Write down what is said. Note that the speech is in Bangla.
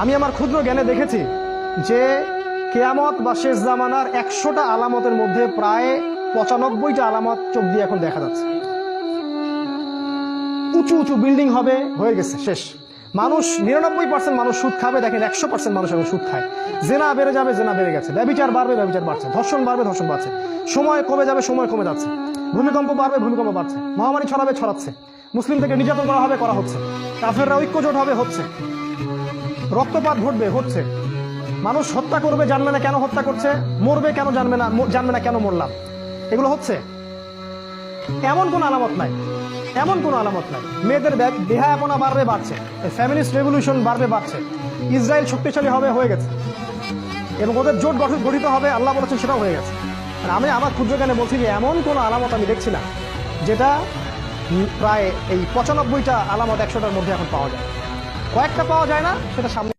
আমি আমার ক্ষুদ্র জ্ঞানে দেখেছি যে কিয়ামত বা শেষ জামানার 100টা আলামতের মধ্যে প্রায় 95টা আলামত চোখ দিয়ে এখন দেখা যাচ্ছে। উঁচু উঁচু বিল্ডিং হবে, হয়ে গেছে, শেষ। মানুষ 99% মানুষ সুদ খাবে, দেখেন 100% মানুষ এখন সুদ খায়। জেনা বেড়ে যাবে, জেনা বেড়ে গেছে। ব্যভিচার বাড়বে, ব্যভিচার বাড়ছে। ধর্ষণ বাড়বে, ধর্ষণ বাড়ছে। সময় কমে যাবে, সময় কমে যাচ্ছে। ভূমিকম্প বাড়বে, ভূমিকম্প বাড়ছে। মহামারী ছড়াবে, ছড়াচ্ছে। মুসলিম থেকে নির্যাতন করা হবে, করা হচ্ছে। কাফেররা ঐক্যজোট হবে, হচ্ছে। রক্তপাত ঘটবে, হচ্ছে। মানুষ হত্যা করবে, জানবে না কেন হত্যা করছে। মরবে কেন, জানবে না কেন মরলাম। এগুলো হচ্ছে। এমন কোন আলামত নাই, এমন কোন আলামত নাই। মেয়েদের দেহায়াপনা বাড়বে, বাড়ছে। ফ্যামিলিস্ট রেভলিউশন বাড়বে, বাড়ছে। ইসরায়েল শক্তিশালী হবে, হয়ে গেছে। এবং ওদের জোট গঠিত হবে, আল্লাহ বলেছেন, সেটাও হয়ে গেছে। আর আমি আমার ক্ষুদ্র জ্ঞানে বলছি যে এমন কোন আলামত আমি দেখছি না যেটা প্রায় এই 95টা আলামত 100টার মধ্যে এখন পাওয়া যায়। কয়েকটা পাওয়া যায় না, সেটা সামনে